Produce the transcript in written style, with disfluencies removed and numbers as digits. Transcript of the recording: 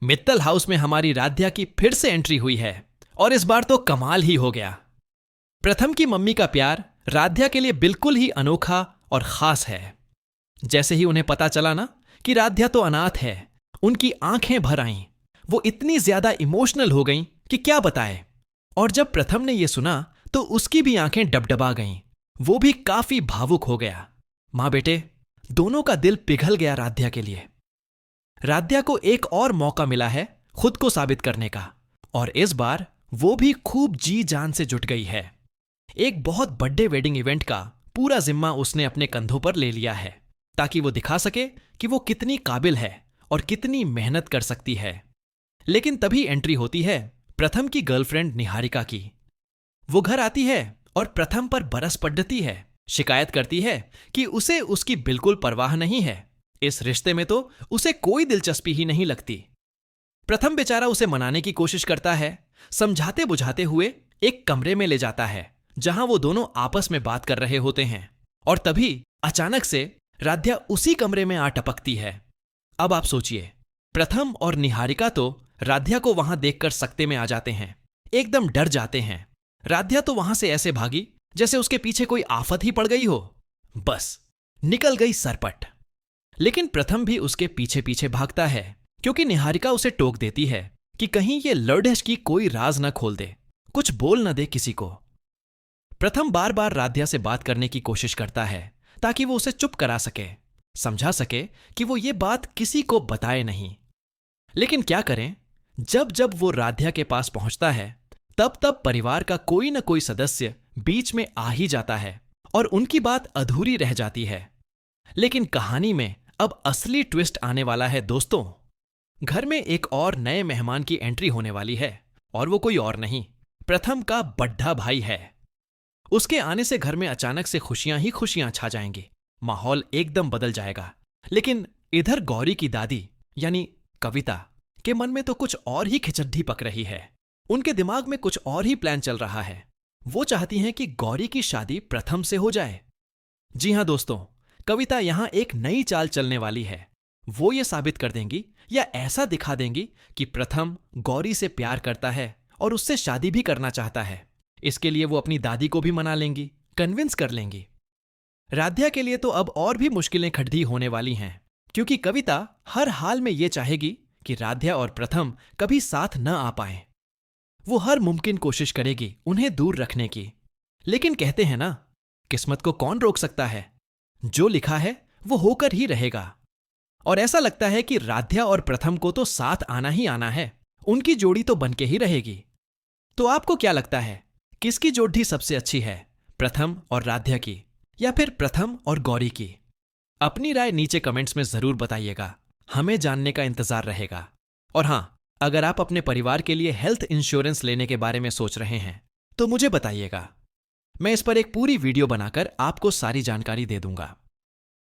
Mittal house में हमारी राध्या की फिर से एंट्री हुई है और इस बार तो कमाल ही हो गया। प्रथम की मम्मी का प्यार राध्या के लिए बिल्कुल ही अनोखा और खास है। जैसे ही उन्हें पता चला ना कि राध्या तो अनाथ है, उनकी आंखें भर आईं। वो इतनी ज्यादा इमोशनल हो गईं कि क्या बताए। और जब प्रथम ने यह सुना तो उसकी भी आंखें डबडबा गईं। वो भी काफी भावुक हो गया। मां बेटे दोनों का दिल पिघल गया राध्या के लिए। राध्या को एक और मौका मिला है खुद को साबित करने का, और इस बार वो भी खूब जी जान से जुट गई है। एक बहुत बड़े वेडिंग इवेंट का पूरा जिम्मा उसने अपने कंधों पर ले लिया है, ताकि वो दिखा सके कि वो कितनी काबिल है और कितनी मेहनत कर सकती है। लेकिन तभी एंट्री होती है प्रथम की गर्लफ्रेंड निहारिका की। वो घर आती है और प्रथम पर बरस पड़ती है, शिकायत करती है कि उसे उसकी बिल्कुल परवाह नहीं है। इस रिश्ते में तो उसे कोई दिलचस्पी ही नहीं लगती। प्रथम बेचारा उसे मनाने की कोशिश करता है, समझाते बुझाते हुए एक कमरे में ले जाता है जहां वो दोनों आपस में बात कर रहे होते हैं। और तभी अचानक से राध्या उसी कमरे में आ टपकती है। अब आप सोचिए, प्रथम और निहारिका तो राध्या को वहां देखकर सकते में आ जाते हैं, एकदम डर जाते हैं। राध्या तो वहां से ऐसे भागी जैसे उसके पीछे कोई आफत ही पड़ गई हो। बस निकल गई सरपट। लेकिन प्रथम भी उसके पीछे पीछे भागता है, क्योंकि निहारिका उसे टोक देती है कि कहीं ये लड़ेश की कोई राज न खोल दे, कुछ बोल न दे किसी को। प्रथम बार बार राध्या से बात करने की कोशिश करता है ताकि वो उसे चुप करा सके, समझा सके कि वो ये बात किसी को बताए नहीं। लेकिन क्या करें, जब जब वो राध्या के पास पहुंचता है तब तब परिवार का कोई न कोई सदस्य बीच में आ ही जाता है और उनकी बात अधूरी रह जाती है। लेकिन कहानी में अब असली ट्विस्ट आने वाला है दोस्तों। घर में एक और नए मेहमान की एंट्री होने वाली है, और वो कोई और नहीं, प्रथम का बड्ढा भाई है। उसके आने से घर में अचानक से खुशियां ही खुशियां छा जाएंगी, माहौल एकदम बदल जाएगा। लेकिन इधर गौरी की दादी यानी कविता के मन में तो कुछ और ही खिचड्डी पक रही है। उनके दिमाग में कुछ और ही प्लान चल रहा है। वो चाहती हैं कि गौरी की शादी प्रथम से हो जाए। जी हां दोस्तों, कविता यहां एक नई चाल चलने वाली है। वो ये साबित कर देंगी या ऐसा दिखा देंगी कि प्रथम गौरी से प्यार करता है और उससे शादी भी करना चाहता है। इसके लिए वो अपनी दादी को भी मना लेंगी, कन्विंस कर लेंगी। राध्या के लिए तो अब और भी मुश्किलें खड़ी होने वाली हैं, क्योंकि कविता हर हाल में ये चाहेगी कि राध्या और प्रथम कभी साथ न आ पाएं। वो हर मुमकिन कोशिश करेगी उन्हें दूर रखने की। लेकिन कहते हैं ना, किस्मत को कौन रोक सकता है। जो लिखा है वो होकर ही रहेगा। और ऐसा लगता है कि राध्या और प्रथम को तो साथ आना ही आना है, उनकी जोड़ी तो बनके ही रहेगी। तो आपको क्या लगता है, किसकी जोड़ी सबसे अच्छी है, प्रथम और राध्या की या फिर प्रथम और गौरी की? अपनी राय नीचे कमेंट्स में जरूर बताइएगा, हमें जानने का इंतजार रहेगा। और हां, अगर आप अपने परिवार के लिए हेल्थ इंश्योरेंस लेने के बारे में सोच रहे हैं तो मुझे बताइएगा। मैं इस पर एक पूरी वीडियो बनाकर आपको सारी जानकारी दे दूंगा।